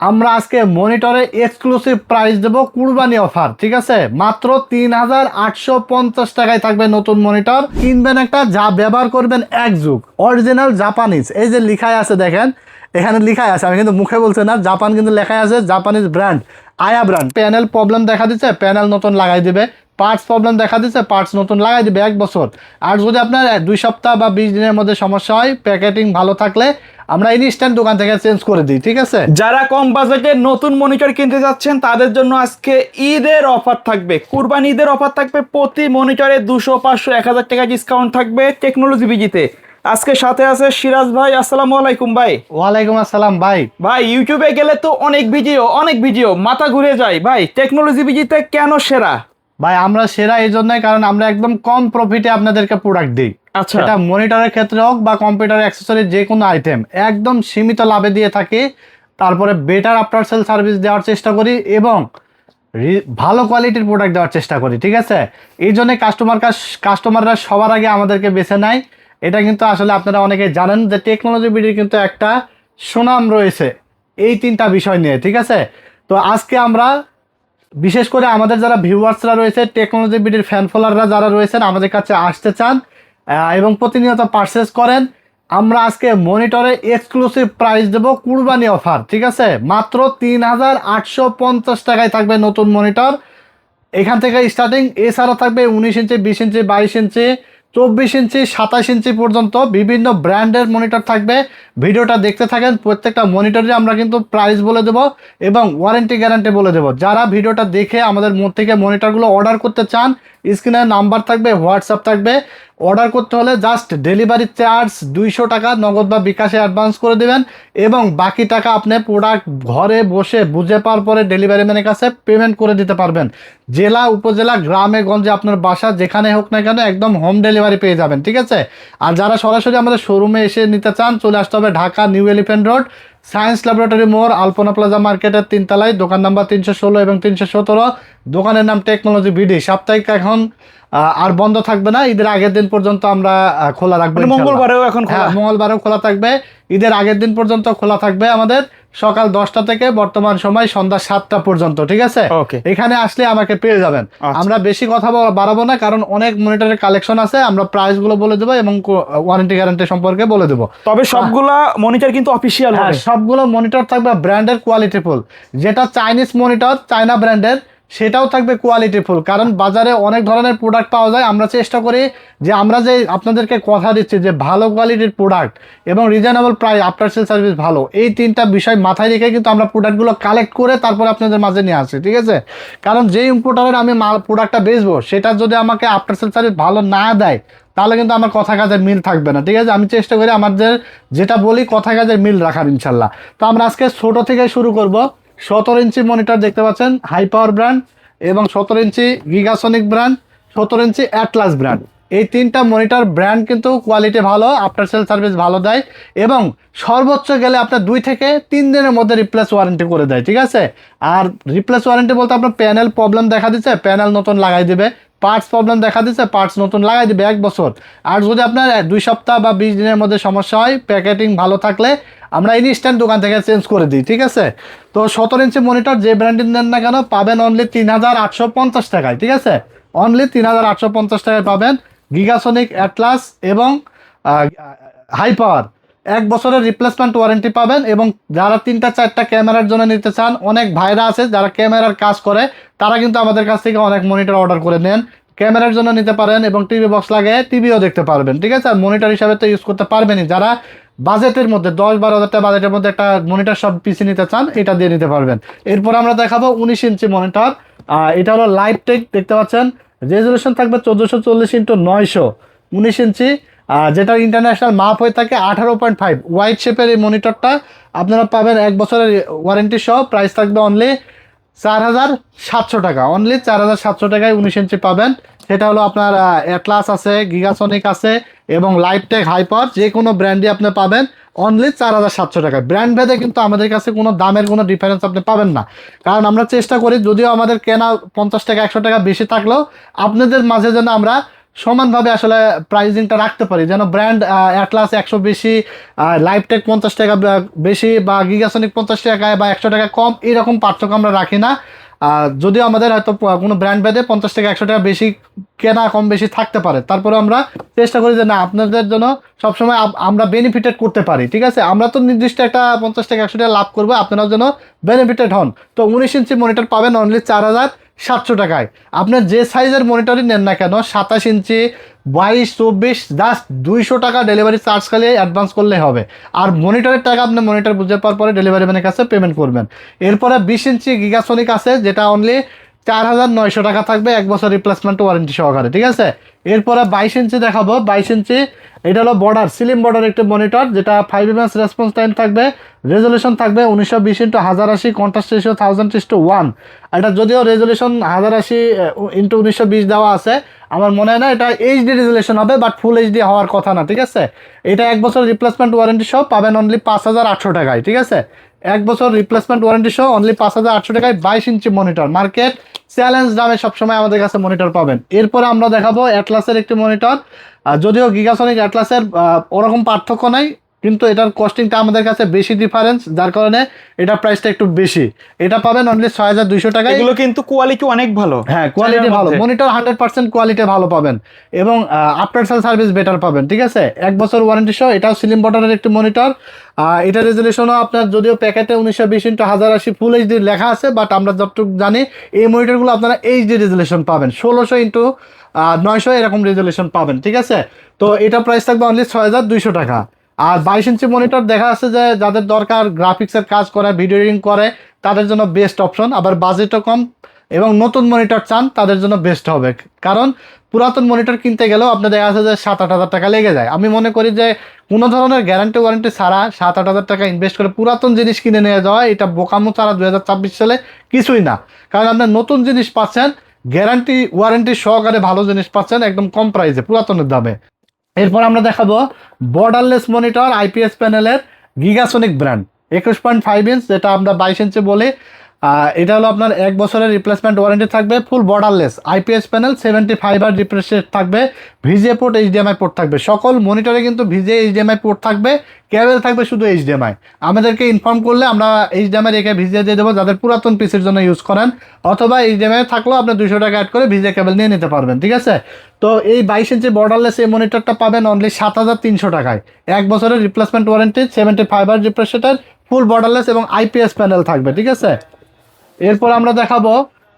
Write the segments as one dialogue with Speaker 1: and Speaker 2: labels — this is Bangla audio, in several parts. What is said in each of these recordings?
Speaker 1: আমরা আজকে মনিটরে এক্সক্লুসিভ প্রাইস দেব কুরবানি অফার, ঠিক আছে? মাত্র ৩,৮৫০ টাকায় থাকবে নতুন মনিটর। কিনবেন একটা, যা ব্যবহার করবেন এক যুগ, অরিজিনাল জাপানিজ। এই যে লেখাই আছে দেখেন, এখানে লেখাই আছে, আমি কিন্তু মুখে বলছি না, জাপান কিন্তু লেখাই আছে, জাপানিজ ব্র্যান্ড, আয়া ব্র্যান্ড। প্যানেল প্রবলেম দেখা দিচ্ছে, প্যানেল নতুন লাগাই দিবে। পার্টস প্রবলেম দেখা দিচ্ছে, পার্টস নতুন লাগাই দিবে 1 বছর। আর যদি আপনার 2 সপ্তাহ বা 20 দিনের মধ্যে সমস্যা হয়, প্যাকেটিং ভালো থাকলে আমরা ইনস্ট্যান্ট দোকান থেকে চেঞ্জ করে দিই, ঠিক আছে?
Speaker 2: যারা কম বাজেটে নতুন মনিটর কিনতে যাচ্ছেন তাদের জন্য আজকে ঈদের অফার থাকবে, কুরবানি ঈদের অফার থাকবে। প্রতি মনিটরে 200, 500, 1000 টাকা ডিসকাউন্ট থাকবে টেকনোলজি বিজিতে। আজকে সাথে আছে সিরাজ ভাই। আসসালামু আলাইকুম ভাই।
Speaker 1: ওয়ালাইকুম আসসালাম ভাই।
Speaker 2: ভাই ইউটিউবে গেলে তো অনেক ভিডিও মাথা ঘুরে যায় ভাই, টেকনোলজি বিজিতে কেন সেরা?
Speaker 1: ভাই আমরা সেরা এই জন্যই কারণ আমরা একদম কম প্রফিটে আপনাদেরকে প্রোডাক্ট দিই।
Speaker 2: আচ্ছা।
Speaker 1: এটা মনিটরের ক্ষেত্রে হোক বা কম্পিউটার অ্যাক্সেসরি যে কোনো আইটেম একদম সীমিত লাভে দিয়ে থাকি। তারপরে বেটার আফটার সেল সার্ভিস দেওয়ার চেষ্টা করি এবং ভালো কোয়ালিটির প্রোডাক্ট দেওয়ার চেষ্টা করি, ঠিক আছে? এই জন্যে কাস্টমাররা সবার আগে আমাদেরকে বেছে নেয়। এটা কিন্তু আসলে আপনারা অনেকে জানেন যে টেকনোলজি বিডির কিন্তু একটা সুনাম রয়েছে এই 3টা বিষয় নিয়ে, ঠিক আছে? তো আজকে আমরা বিশেষ করে আমাদের যারা ভিউয়ার্সরা রয়েছে, টেকনোলজি বিডির ফ্যান ফলোয়াররা যারা রয়েছেন, আমাদের কাছে আসতে চান এবং প্রতিনিয়ত পারচেস করেন, আমরা আজকে মনিটরে এক্সক্লুসিভ প্রাইস দেব কুরবানি অফার, ঠিক আছে? মাত্র ৩,৮৫০ টাকায় থাকবে নতুন মনিটর। এখান থেকে স্টার্টিং। এছাড়া থাকবে 19 ইঞ্চি, 20 ইঞ্চি, 22 ইঞ্চি, 24 ইঞ্চি, 27 ইঞ্চি পর্যন্ত বিভিন্ন ব্র্যান্ডের মনিটর থাকবে। ভিডিওটা দেখতে থাকেন, প্রত্যেকটা মনিটরে আমরা কিন্তু প্রাইস বলে দেব এবং ওয়ারেন্টি গ্যারান্টি বলে দেব। যারা ভিডিওটা দেখে আমাদের থেকে মনিটরগুলো অর্ডার করতে চান, স্ক্রিনে নাম্বার থাকবে, হোয়াটসঅ্যাপ থাকবে। অর্ডার করতে হলে জাস্ট ডেলিভারি চার্জ 200 টাকা নগদ বা বিকাশে অ্যাডভান্স করে দেবেন এবং বাকি টাকা আপনি প্রোডাক্ট ঘরে বসে বুঝে পাওয়ার পরে ডেলিভারি ম্যানের কাছে পেমেন্ট করে দিতে পারবেন। জেলা, উপজেলা, গ্রামে গঞ্জে আপনার বাসা যেখানে হোক না কেন একদম হোম ডেলিভারি পেয়ে যাবেন, ঠিক আছে? আর যারা সরাসরি আমাদের শোরুমে এসে নিতে চান, চলে আসতে হবে Dhaka new elephant road, science laboratory মোড়, আলপনা প্লাজা মার্কেটের 3 তলায়, দোকান নাম্বার 316 এবং 317। দোকানের নাম টেকনোলজি বিডি। সাপ্তাহিক এখন আর বন্ধ থাকবে না, ঈদের আগের দিন পর্যন্ত আমরা খোলা রাখবো।
Speaker 2: মঙ্গলবারেও এখন খোলা?
Speaker 1: হ্যাঁ, মঙ্গলবারেও খোলা থাকবে। ঈদের আগের দিন পর্যন্ত খোলা থাকবে আমাদের, সকাল 10টা থেকে বর্তমান সময় সন্ধ্যা 7টা পর্যন্ত, ঠিক আছে?
Speaker 2: ওকে।
Speaker 1: এখানে আসলে আমাকে পেয়ে যাবেন। আমরা বেশি কথা বাড়াবো না, কারণ অনেক মনিটরের কালেকশন আছে। আমরা প্রাইস গুলো বলে দেবো এবং ওয়ারেন্টি গ্যারান্টি সম্পর্কে বলে দেবো।
Speaker 2: তবে সবগুলা মনিটর কিন্তু অফিসিয়াল হবে।
Speaker 1: সবগুলো মনিটর থাকবে ব্র্যান্ডের, কোয়ালিটিফুল। যেটা চাইনিজ মনিটর, চায়না ব্র্যান্ডের, সেটাও থাকবে কোয়ালিটিফুল। কারণ বাজারে অনেক ধরনের প্রোডাক্ট পাওয়া যায়। আমরা চেষ্টা করি যে আমরা যে আপনাদেরকে কথা দিচ্ছি যে ভালো কোয়ালিটির প্রোডাক্ট এবং reasonable price, after sale service ভালো, এই 3টা বিষয় মাথায় রেখে কিন্তু আমরা প্রোডাক্টগুলো কালেক্ট করে তারপর আপনাদের মাঝে নিয়ে আসি, ঠিক আছে? কারণ যেই ইম্পোর্টারের আমি প্রোডাক্টটা বেচবো, সেটা যদি আমাকে আফটার সেল সার্ভিস ভালো না দেয়, তাহলে কিন্তু আমার কথা কাজের মিল থাকবে না, ঠিক আছে? আমি চেষ্টা করি আমাদের যেটা বলি কথা কাজের মিল রাখার, ইনশাল্লাহ। তো আমরা আজকে ছোট থেকে শুরু করব। 17 ইঞ্চি মনিটর দেখতে পাচ্ছেন, হাই পাওয়ার ব্র্যান্ড, এবং 17 ইঞ্চি গিগাসনিক ব্র্যান্ড, 17 ইঞ্চি অ্যাটলাস ব্র্যান্ড। এই 3টা মনিটর ব্র্যান্ড কিন্তু কোয়ালিটি ভালো, আফটার সেল সার্ভিস ভালো দেয় এবং সর্বোচ্চ গেলে আপনার 2 থেকে 3 দিনের মধ্যে রিপ্লেস ওয়ারেন্টি করে দেয়, ঠিক আছে? আর রিপ্লেস ওয়ারেন্টি বলতে আপনার প্যানেল প্রবলেম দেখা দিচ্ছে, প্যানেল নতুন লাগাই দিবে। পার্টস প্রবলেম দেখা দিচ্ছে, পার্টস নতুন লাগাই দিবে 1 বছর। আর যদি আপনার 2 সপ্তাহ বা 20 দিনের মধ্যে সমস্যা হয়, প্যাকেটিং ভালো থাকলে আমরা ইনস্ট্যান্ট দোকান থেকে চেঞ্জ করে দিই, ঠিক আছে? তো 17 ইঞ্চি মনিটর যে ব্র্যান্ডের নেন না কেন পাবেন অনলি 3,850 টাকায়, ঠিক আছে? অনলি 3,850 টাকায় পাবেন গিগাসনিক, অ্যাটলাস এবং হাই পাওয়ার। 1 বছরের রিপ্লেসমেন্ট ওয়ারেন্টি পাবেন। এবং যারা 3টা 4টা ক্যামেরার জন্য নিতে চান, অনেক ভাইরা আছে যারা ক্যামেরার কাজ করে, তারা কিন্তু আমাদের কাছ থেকে অনেক মনিটর অর্ডার করে নেন। ক্যামেরার জন্য নিতে পারেন এবং টিভি বক্স লাগিয়ে টিভিও দেখতে পারবেন, ঠিক আছে? আর মনিটর হিসাবে তো ইউজ করতে পারবেনই। যারা বাজেটের মধ্যে 10-12 হাজার টাকা বাজেটের মধ্যে একটা মনিটর সব পিসি নিতে চান, এটা দিয়ে নিতে পারবেন। এরপর আমরা দেখাবো 19 ইঞ্চি মনিটর। এটা হলো লাইভ টেক, দেখতে পাচ্ছেন। রেজলিউশন থাকবে 1440x900, 19 ইঞ্চি, যেটা ইন্টারন্যাশনাল মাপ হয়ে থাকে 18.5। ওয়াইড শেপের এই মনিটরটা আপনারা পাবেন 1 বছরের ওয়ারেন্টি সহ। প্রাইস থাকবে অনলি 4,700 টাকা। অনলি 4,700 টাকায় 19 ইঞ্চি পাবেন। সেটা হলো আপনার অ্যাটলাস আছে, গিগাসনিক আছে এবং লাইভটেক, হাইপার, যে কোনো ব্র্যান্ডই আপনি পাবেন অনলি 4,700 টাকায়। ব্র্যান্ড ভেদে কিন্তু আমাদের কাছে কোনো দামের কোনো ডিফারেন্স আপনি পাবেন না। কারণ আমরা চেষ্টা করি, যদিও আমাদের কেনা 50 টাকা 100 টাকা বেশি থাকলেও আপনাদের মাঝে যেন আমরা সমানভাবে আসলে প্রাইজিংটা রাখতে পারি, যেন ব্র্যান্ড অ্যাটলাস 100 বেশি, লাইফটেক 50 টাকা বেশি, বা গিগাসনিক 50 টাকায় বা 100 টাকা কম, এরকম পার্থক্য আমরা রাখি না। যদিও আমাদের হয়তো কোনো ব্র্যান্ড ভেদে 50 টাকা 100 টাকা বেশি কেনা কম বেশি থাকতে পারে, তারপরে আমরা চেষ্টা করি যে না, আপনাদের জন্য সবসময় আমরা বেনিফিটেড করতে পারি। ঠিক আছে, আমরা তো নির্দিষ্ট একটা 50 টাকা 100 টাকা লাভ করবো, আপনারা যেন বেনিফিটেড হন। তো 19 ইঞ্চি মনিটর পাবেন অনলি 4700 টাকায়। আপনার যে সাইজের মনিটরই নেন না কেন, 27 ইঞ্চি, 22, 24, জাস্ট 200 টাকা ডেলিভারি চার্জ খালি অ্যাডভান্স করলে হবে। আর মনিটরের টাকা আপনি মনিটর বুঝে পাওয়ার পরে ডেলিভারি ম্যানের কাছে পেমেন্ট করবেন। এরপরে 20 ইঞ্চি গিগাসনিক আছে, যেটা অনলি 4900 টাকা থাকবে, 1 বছর রিপ্লেসমেন্ট ওয়ারেন্টি সহকারে। ঠিক আছে, এরপরে 22 ইঞ্চি দেখাবো। 22 ইঞ্চি এটা হলো বর্ডার, স্লিম বর্ডার একটি মনিটর, যেটা 5 ms রেসপন্স টাইম থাকবে, রেজলিউশন থাকবে 1920x1080, কন্ট্রাস্ট রেশিও 1000:1। এটা যদিও রেজলিউশন 1080x1920 দেওয়া আছে, আমার মনে হয় না এটা এইচডি রেজলিউশন হবে, বাট ফুল এইচডি হওয়ার কথা না। ঠিক আছে, এটা 1 বছর রিপ্লেসমেন্ট ওয়ারেন্টি সহ পাবেন অনলি 5800 টাকায়। ঠিক আছে, 1 বছর রিপ্লেসমেন্ট ওয়ারেন্টি সহ অনলি 5800 টাকায় 22 ইঞ্চি মনিটর। মার্কেট চ্যালেঞ্জ দামে সবসময় আমাদের কাছে মনিটর পাবেন। এরপরে আমরা দেখাবো অ্যাটলাসের একটি মনিটর, যদিও গিগাসনিক অ্যাটলাসের ওরকম পার্থক্য নাই, কিন্তু এটার কস্টিংটা আমাদের কাছে বেশি ডিফারেন্স, যার কারণে এটার প্রাইসটা একটু বেশি। এটা পাবেন অনলি 6200 টাকায়।
Speaker 2: এগুলো কিন্তু কোয়ালিটি অনেক ভালো,
Speaker 1: হ্যাঁ কোয়ালিটি ভালো, মনিটর 100% কোয়ালিটি ভালো পাবেন, এবং আফটার সেল সার্ভিস বেটার পাবেন। ঠিক আছে, 1 বছর ওয়ারেন্টি সহ। এটাও স্লিম বর্ডারের একটি মনিটর। এটা রেজলিউশনও আপনার যদিও প্যাকেটে 1920x1080 ফুল এইচডি লেখা আছে, বাট আমরা যতটুকু জানি এই মনিটরগুলো আপনারা এইচডি রেজলিউশন পাবেন, 1600x900 এরকম রেজলিউশন পাবেন। ঠিক আছে, তো এটা প্রাইস থাকবে অনলি 6200 টাকা। আর 22 ইঞ্চি মনিটর দেখা আছে যে যাদের দরকার, গ্রাফিক্সের কাজ করে, ভিডিও এডিটিং করে, তাদের জন্য বেস্ট অপশন। আবার বাজেটও কম এবং নতুন মনিটর চান, তাদের জন্য বেস্ট হবে। কারণ পুরাতন মনিটর কিনতে গেলেও আপনার দেখা যাচ্ছে যে 7-8 হাজার টাকা লেগে যায়। আমি মনে করি যে কোনো ধরনের গ্যারান্টি ওয়ারেন্টি ছাড়া 7-8 হাজার টাকা ইনভেস্ট করে পুরাতন জিনিস কিনে নিয়ে যাওয়া, এটা বোকামো ছাড়া 2024 সালে কিছুই না। কারণ আপনার নতুন জিনিস পাচ্ছেন, গ্যারান্টি ওয়ারেন্টি সহকারে ভালো জিনিস পাচ্ছেন একদম কম প্রাইসে, পুরাতনের দামে। এরপর আমরা দেখাবো বর্ডারলেস মনিটর, আইপিএস প্যানেলের গিগাসনিক ব্র্যান্ড, 21.5 ইঞ্চ, যেটা আমরা 22 ইঞ্চি বলি। এটা হলো আপনার 1 বছরের রিপ্লেসমেন্ট ওয়ারেন্টি থাকবে, ফুল borderless, IPS panel, 75 refresh rate থাকবে, ভিজিএ পোর্ট, এইচডিএমআই পোর্ট থাকবে। সকল মনিটরে কিন্তু ভিজিএ এইচডিএমআই পোর্ট থাকবে, কেবল থাকবে শুধু এইচডিএমআই। আমাদেরকে ইনফর্ম করলে আমরা এইচডিএমআই রেখে ভিজিএ দিয়ে দেবো, যাদের পুরাতন পিসির জন্য ইউজ করেন, অথবা এইচডিএমআই থাকলেও আপনি 200 টাকা অ্যাড করে ভিজিএ কেবল নিয়ে নিতে পারবেন। ঠিক আছে, তো এই 22 ইঞ্চি বর্ডারলেস এই মনিটরটা পাবেন অনলি 7300 টাকায়, 1 বছরের রিপ্লেসমেন্ট ওয়ারেন্টি, 75 রিফ্রেশ রেটের, ফুল বর্ডারলেস এবং আইপিএস প্যানেল থাকবে। ঠিক আছে, এরপর আমরা দেখাবো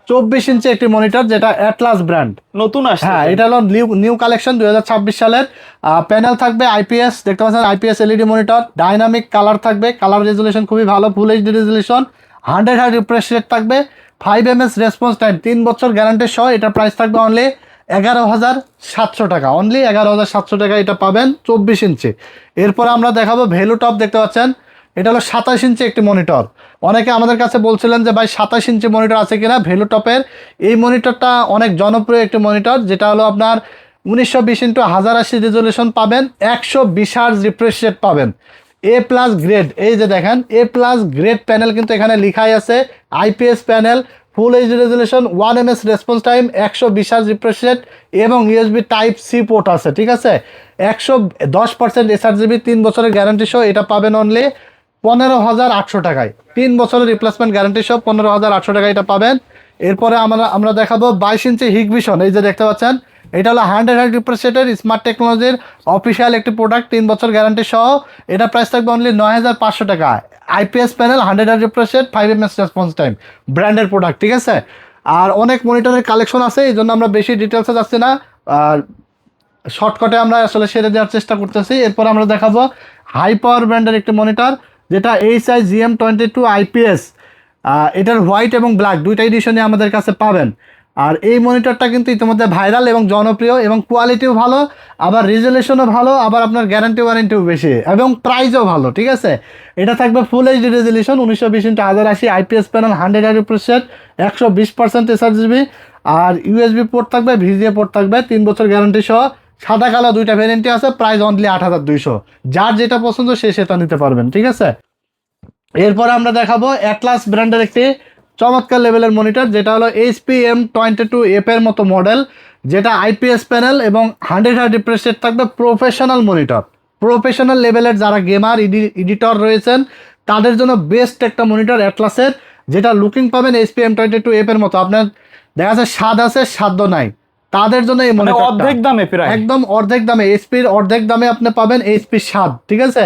Speaker 1: 24 ইঞ্চি একটি মনিটর, যেটা অ্যাটলাস ব্র্যান্ড,
Speaker 2: নতুন আসছে।
Speaker 1: হ্যাঁ এটা হলো নিউ কালেকশন 2026 সালের। প্যানেল থাকবে আইপিএস, দেখতে পাচ্ছেন IPS LED monitor, dynamic colour থাকবে, কালার রেজুলেশন খুবই ভালো, full HD resolution, 100 refresh rate থাকবে, 5 ms রেসপন্স টাইম, 3 বছর গ্যারান্টি সহ। এটার প্রাইস থাকবে অনলি 11700 টাকা, অনলি 11700 টাকা এটা পাবেন 24 ইঞ্চি। এরপর আমরা দেখাবো ভ্যালু টপ, দেখতে পাচ্ছেন এটা হলো 27 ইঞ্চি একটি মনিটর। অনেকে আমাদের কাছে বলছিলেন যে ভাই 27 ইঞ্চি মনিটর আছে কিনা ভ্যালু টপের। এই মনিটরটা অনেক জনপ্রিয় একটি মনিটর, যেটা হলো আপনার 1920x1080 রেজলিউশন পাবেন, 120 হার্জ রিফ্রেশ রেট পাবেন, এ প্লাস গ্রেড। এই যে দেখেন এ প্লাস গ্রেড প্যানেল কিন্তু এখানে লেখাই আছে, আইপিএস প্যানেল, ফুল HD resolution, 1 ms response time, 120 hertz refresh rate এবং ইউএসবি টাইপ সি পোর্ট আছে। ঠিক আছে, 110% এসআরজিবি, 3 বছরের গ্যারান্টি সহ। এটা পাবেন অনলি 15800 টাকায়, 3 বছরের রিপ্লেসমেন্ট গ্যারান্টি সহ 15800 টাকায় এটা পাবেন। এরপরে আমরা দেখাবো 22 ইঞ্চি হিগভিশন, এই যে দেখতে পাচ্ছেন এটা হলো 100 রিফ্রেশ রেটের স্মার্ট টেকনোলজির অফিসিয়াল একটি প্রোডাক্ট, 3 বছর গ্যারান্টি সহ। এটা প্রাইস থাকবে অনলি 9500 টাকা, IPS panel, 100 refresh rate, 5 ms response time, ব্র্যান্ডের প্রোডাক্ট। ঠিক আছে, আর অনেক মনিটরের কালেকশন আছে, এই জন্য আমরা বেশি ডিটেলসে যাচ্ছি না, আর শর্টকাটে আমরা আসলে সেরে দেওয়ার চেষ্টা করতেছি। এরপর আমরা দেখাবো হাই পাওয়ার ব্র্যান্ডের একটি মনিটর, যেটা HI GM22 IPS, এটার হোয়াইট এবং ব্ল্যাক দুইটা এডিশনে আমাদের কাছে পাবেন। আর এই মনিটরটা কিন্তু ইতিমধ্যে ভাইরাল এবং জনপ্রিয়, এবং কোয়ালিটিও ভালো, আবার রেজলিউশনও ভালো, আবার আপনার গ্যারান্টি ওয়ারেন্টিও বেশি এবং প্রাইসও ভালো। ঠিক আছে, এটা থাকবে full HD resolution, 1920x1080, IPS panel, 100 refresh rate, 120% sRGB, আর ইউএসবি পোর্ট থাকবে, ভিজিএ পোর্ট থাকবে, 3 বছর গ্যারান্টি সহ। সাদা কালো দুইটা ভ্যারিয়েন্টই আছে, প্রাইস অনলি 8200, যার যেটা পছন্দ সে সেটা নিতে পারবেন। ঠিক আছে, এরপর আমরা দেখাবো অ্যাটলাস ব্র্যান্ডের একটি চমৎকার লেভেলের মনিটর, যেটা হলো এইচপি M22F এর মতো মডেল, যেটা আইপিএস প্যানেল এবং 100 হার্জ রিফ্রেশ রেট থাকবে। প্রফেশনাল মনিটর, প্রফেশনাল লেভেলের যারা গেমার এডিটর রয়েছেন তাদের জন্য বেস্ট একটা মনিটর অ্যাটলাসের, যেটা লুকিং পাবেন এইচপি M22F এর মতো। আপনার দেখা যাচ্ছে স্বাদ আছে সাধ্য নাই, তাদের জন্য এই
Speaker 2: মানে
Speaker 1: মনিটরটা
Speaker 2: অর্ধেক দামে প্রায়।
Speaker 1: একদম অর্ধেক দামে, এইচপির অর্ধেক দামে আপনি পাবেন এইচপির স্বাদ। ঠিক আছে,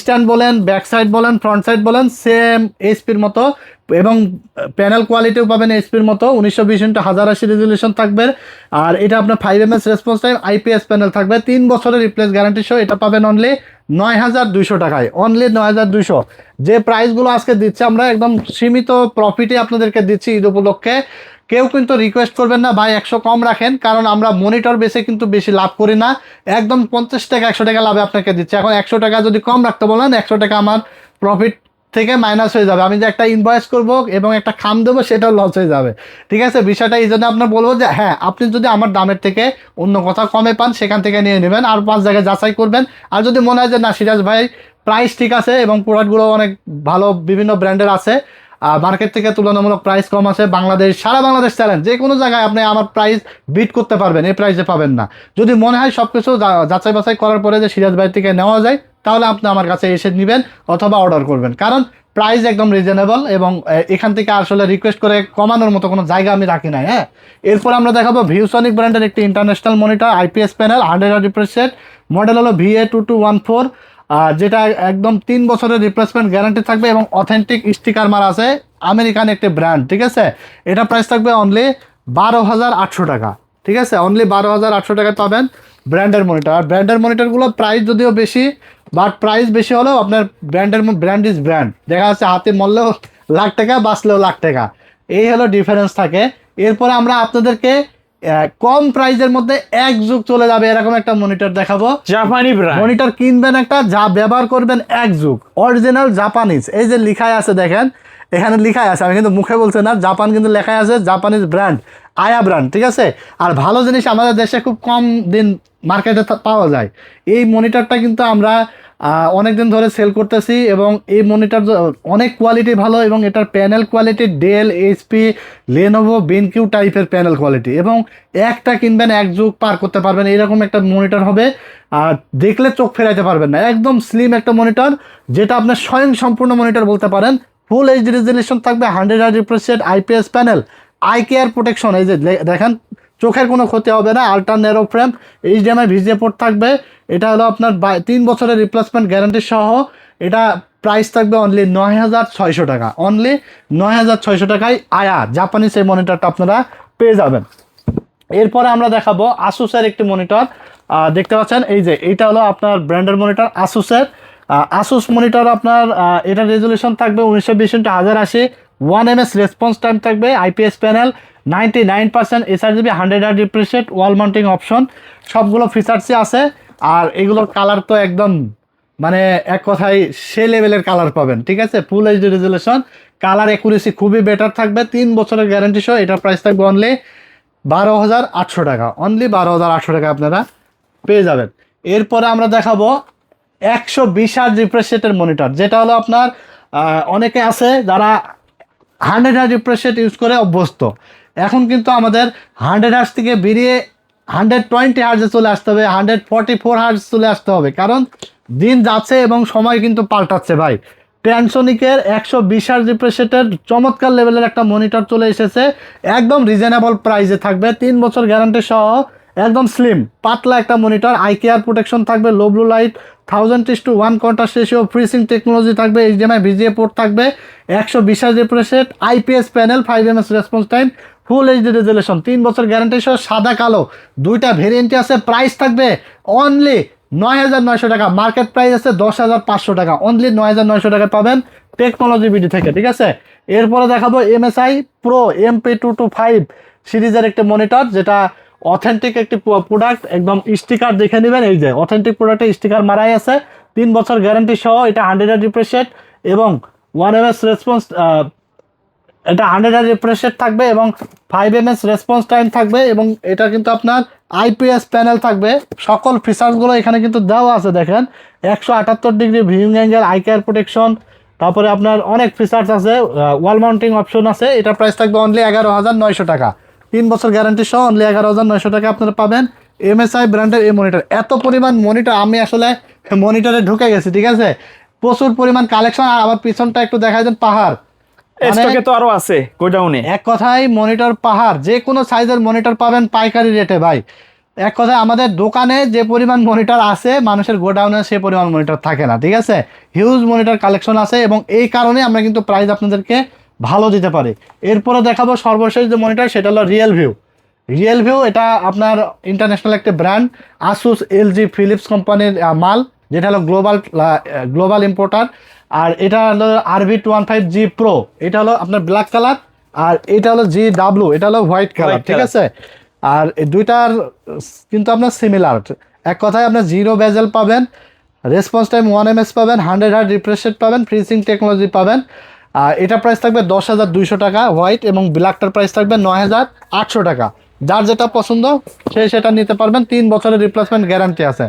Speaker 1: স্ট্যান্ড বলেন, ব্যাক সাইড বলেন, ফ্রন্ট সাইড বলেন, সেম এইচপির মতো, এবং প্যানেল কোয়ালিটিও পাবেন এইচপির মতো। 1920x1080 রেজলিউশন থাকবে। আর এটা আপনার 5 ms response time, IPS panel থাকবে, 3 বছরের রিপ্লেস গ্যারান্টি সহ। এটা পাবেন অনলি 9200 টাকায়, অনলি 9200। যে প্রাইসগুলো আজকে দিচ্ছে আমরা একদম সীমিত প্রফিটে আপনাদেরকে দিচ্ছি ঈদ উপলক্ষে। কেউ কিন্তু রিকোয়েস্ট করবেন না ভাই 100 কম রাখেন, কারণ আমরা মনিটর বেসে কিন্তু বেশি লাভ করি না। একদম 50 টাকা 100 টাকা লাভে আপনাকে দিচ্ছি। এখন 100 টাকা যদি কম রাখতে বলেন, 100 টাকা আমার প্রফিট থেকে মাইনাস হয়ে যাবে। আমি যে একটা ইনভয়েস করব এবং একটা খাম দেবো, সেটাও লস হয়ে যাবে। ঠিক আছে, বিষয়টা এই জন্য আপনার বলবো যে হ্যাঁ, আপনি যদি আমার দামের থেকে অন্য কোথাও কমে পান, সেখান থেকে নিয়ে নেবেন, আর 5 জায়গায় যাচাই করবেন। আর যদি মনে হয় যে না সিরাজ ভাই প্রাইস ঠিক আছে এবং প্রোডাক্টগুলো অনেক ভালো, বিভিন্ন ব্র্যান্ডের আছে, মার্কেট থেকে তুলনামূলক প্রাইস কম আছে, বাংলাদেশ, সারা বাংলাদেশ চ্যালেঞ্জ, যে কোনো জায়গায় আপনি আমার প্রাইস বিট করতে পারবেন, এই প্রাইসে পাবেন না। যদি মনে হয় সব কিছু যাচাই বাছাই করার পরে যে সিরাজ ভাই থেকে নেওয়া যায়, তাহলে আপনি আমার কাছে এসে নেবেন অথবা অর্ডার করবেন, কারণ প্রাইস একদম রিজনেবল এবং এখান থেকে আসলে রিকোয়েস্ট করে কমানোর মতো কোনো জায়গা আমি রাখি নাই। হ্যাঁ, এরপর আমরা দেখাবো ভিউসনিক ব্র্যান্ডের একটি international monitor, IPS panel, 100 hertz refresh rate, model হলো VA2214, যেটা একদম 3 বছরের রিপ্লেসমেন্ট গ্যারান্টি থাকবে এবং অথেন্টিক স্টিকার মারা আছে, আমেরিকান একটি ব্র্যান্ড। ঠিক আছে, এটা প্রাইস থাকবে অনলি 12,800 টাকা। ঠিক আছে, অনলি 12,800 টাকায় পাবেন ব্র্যান্ডের মনিটর। আর ব্র্যান্ডের মনিটরগুলো প্রাইস যদিও বেশি, বাট প্রাইস বেশি হলেও আপনার ব্র্যান্ড ইজ ব্র্যান্ড। দেখা যাচ্ছে হাতে মরলেও লাখ টাকা, বাঁচলেও লাখ টাকা, এই হলো ডিফারেন্স থাকে। এরপরে আমরা আপনাদেরকে কম প্রাইসের মধ্যে এক যুগ চলে যাবে এরকম একটা মনিটর দেখাবো।
Speaker 2: জাপানি ব্র্যান্ড
Speaker 1: মনিটর কিনবেন একটা, যা ব্যবহার করবেন এক যুগ, অরিজিনাল জাপানিজ। এই যে লেখাই আছে দেখেন, এখানে লেখাই আছে, আমি কিন্তু মুখে বলছি না, জাপান কিন্তু লেখাই আছে, জাপানিজ ব্র্যান্ড, আয়া ব্র্যান্ড। ঠিক আছে, আর ভালো জিনিস আমাদের দেশে খুব কম দিন মার্কেটে পাওয়া যায়। এই মনিটরটা কিন্তু আমরা অনেক দিন ধরে সেল করতেছি এবং এই মনিটর অনেক কোয়ালিটি ভালো এবং এটার panel quality Dell, HP, Lenovo, BenQ টাইপের প্যানেল কোয়ালিটি, এবং একটা কিনবেন এক যুগ পার করতে পারবেন, এরকম একটা মনিটর হবে। আর দেখলে চোখ ফেরাইতে পারবেন না, একদম স্লিম একটা মনিটর, যেটা আপনার স্বয়ং সম্পূর্ণ মনিটর বলতে পারেন। ফুল এইচডি রেজলিউশন থাকবে, 100 hertz refresh rate, IPS panel, eye care protection, এই যে দেখেন চোখের কোনো ক্ষতি হবে না, ultra narrow frame, HDMI VGA port থাকবে। এটা হলো আপনার 3 বছরের রিপ্লেসমেন্ট গ্যারান্টি সহ। এটা প্রাইস থাকবে অনলি 9,600 টাকা, অনলি 9,600 টাকায় আয়া জাপানিজ এই মনিটরটা আপনারা পেয়ে যাবেন। এরপরে আমরা দেখাবো আসুসের একটি মনিটর, দেখতে পাচ্ছেন এই যে এইটা হলো আপনার ব্র্যান্ডের মনিটর আসুসের। আসুস মনিটর আপনার এটা রেজলিউশন থাকবে 1920x1080, 1 ms রেসপন্স টাইম থাকবে, IPS panel, 99% sRGB, 100 hertz refresh rate, wall mounting option, সবগুলো ফিচার্সই আছে। আর এগুলোর কালার তো একদম মানে এক কথায় সে লেভেলের কালার পাবেন। ঠিক আছে, ফুল এইচডি রেজলিউশন, কালার অ্যাকুরেসি খুবই বেটার থাকবে, 3 বছরের গ্যারান্টি সহ। এটার প্রাইস থাকবে অনলি 12,800 টাকা, অনলি 12,800 টাকা আপনারা পেয়ে যাবেন। এরপরে আমরা দেখাবো 120 হার্জ রিফ্রেশ রেটের মনিটর, যেটা হলো আপনার অনেকে আছে যারা 100 হার্জ রিফ্রেশ রেট ইউজ করে অভ্যস্ত। এখন কিন্তু আমাদের 100 হার্জ থেকে বেরিয়ে 120 হার্জে চলে আসতে হবে, 144 হার্জ চলে আসতে হবে, কারণ দিন যাচ্ছে এবং সময় কিন্তু পাল্টাচ্ছে ভাই। প্যানসোনিকের 120 হার্জ রিফ্রেশ রেটের চমৎকার লেভেলের একটা মনিটর চলে এসেছে, একদম রিজনেবল প্রাইসে থাকবে, 3 বছর গ্যারান্টি সহ, একদম স্লিম পাতলা একটা মনিটর, আই কেয়ার প্রোটেকশন থাকবে, low blue light, 1000:1 contrast ratio, ফ্রিসিং technology থাকবে, HDMI ভিজিএ পোর্ট থাকবে, 120 hertz refresh rate, IPS panel, 5 ms response time, ফুল এইচডি রেজলিউশন, 3 বছর গ্যারান্টি সহ, সাদা কালো দুইটা ভেরিয়েন্টই আছে। প্রাইস থাকবে অনলি 9,900 টাকা, মার্কেট প্রাইস আছে 10,500 টাকা, অনলি 9,900 টাকা পাবেন টেকনোলজি বিডি থেকে। ঠিক আছে, এরপরে দেখাবো MSI প্রো MP225 সিরিজের একটি মনিটর, যেটা অথেন্টিক একটি প্রোডাক্ট, একদম স্টিকার দেখে নেবেন, এই যে অথেন্টিক প্রোডাক্টের স্টিকার মারাই আছে, 3 বছর গ্যারান্টি সহ। এটা 100 হার্জ রিফ্রেশ রেট এবং 1 ms রেসপন্স, এটা 100 হার্জ রিফ্রেশ রেট থাকবে এবং 5 ms রেসপন্স টাইম থাকবে, এবং এটা কিন্তু আপনার আইপিএস প্যানেল থাকবে। সকল ফিচার্সগুলো এখানে কিন্তু দেওয়া আছে, দেখেন 178 degree viewing angle, eye care protection, তারপরে আপনার অনেক ফিচার্স আছে, ওয়াল মাউন্টিং অপশন আছে। এটার প্রাইস থাকবে অনলি 11,900 টাকা, 3 বছর গ্যারান্টি সহ অনলি 11,900 টাকা আপনারা পাবেন। MSI ব্র্যান্ডের এই মনিটর, এত পরিমাণ মনিটর আমি আসলে মনিটরে ঢুকে গেছি, ঠিক আছে, প্রচুর পরিমাণ কালেকশন। আর আবার পিছনটা একটু দেখা যায় পাহাড়, মানে
Speaker 2: স্টকে তো আরো আছে গোডাউনে।
Speaker 1: এক কথায় মনিটর পাহাড়, যে কোনো সাইজের মনিটর পাবেন পাইকারি রেটে ভাই। এক কথায় আমাদের দোকানে যে পরিমাণ মনিটর আছে মানুষের গোডাউনে সে পরিমাণ মনিটর থাকে না, ঠিক আছে। হিউজ মনিটর কালেকশন আছে এবং এই কারণে আমরা কিন্তু প্রাইস আপনাদেরকে ভালো দিতে পারি। এরপরে দেখাবো সর্বশেষ যে মনিটর, সেটা হলো রিয়েল ভিউ। এটা আপনার ইন্টারন্যাশনাল একটা ব্র্যান্ড, আসুস, LG, ফিলিপস কোম্পানির মাল, যেটা হলো গ্লোবাল ইম্পোর্টার। আর এটা হলো RV215G Pro, এটা হলো আপনার ব্ল্যাক কালার, আর এটা হলো GW, এটা হলো হোয়াইট কালার, ঠিক আছে। আর এই দুইটার কিন্তু আপনার সিমিলার। এক কথায় আপনার 0 বেজেল পাবেন, রেসপন্স টাইম 1 ms পাবেন, 100 হার্জ রিফ্রেশ রেট পাবেন, ফ্রিজিং টেকনোলজি পাবেন। আর এটা প্রাইস থাকবে 10,200 টাকা হোয়াইট, এবং ব্ল্যাকটার প্রাইস থাকবে 9,800 টাকা। যার যেটা পছন্দ সে সেটা নিতে পারবেন, 3 বছরের রিপ্লেসমেন্ট গ্যারান্টি আছে।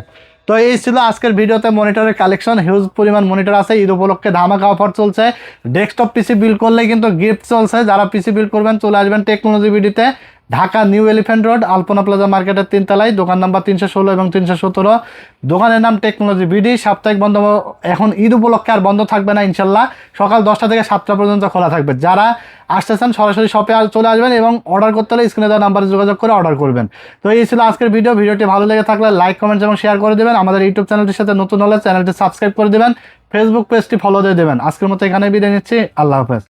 Speaker 1: তো এই ছিল আজকের ভিডিওতে মনিটরের কালেকশন। হিউজ পরিমাণ মনিটর আছে, ঈদ উপলক্ষে ধামাকা অফার চলছে। ডেস্কটপ পিসি বিল করলে কিন্তু গিফট চলছে, যারা পিসি বিল করবেন চলে আসবেন টেকনোলজি বিডিতে, Dhaka new elephant road, Alpana plaza মার্কেটের 3 তলায়, দোকান নাম্বার 316 এবং 317। দোকানের নাম টেকনোলজি বিডি। সাপ্তাহিক বন্ধ, এখন ঈদ উপলক্ষে আর বন্ধ থাকবে না ইনশাল্লাহ, সকাল 10টা থেকে 7টা পর্যন্ত খোলা থাকবে। যারা আসতেছেন সরাসরি শপে চলে আসবেন এবং অর্ডার করতে হলে স্ক্রিনে দেওয়া নাম্বারে যোগাযোগ করে অর্ডার করবেন। তো এই ছিল আজকের ভিডিওটি ভালো লেগে থাকলে লাইক, কমেন্টস এবং শেয়ার করে দেবেন। আমাদের ইউটিউব চ্যানেলটির সাথে নতুন হলে চ্যানেলটি সাবস্ক্রাইব করে দেবেন, ফেসবুক পেজটি ফলো দিয়ে দেবেন। আজকের মতো এখানে বিদায় নিচ্ছি, আল্লাহ হাফেজ।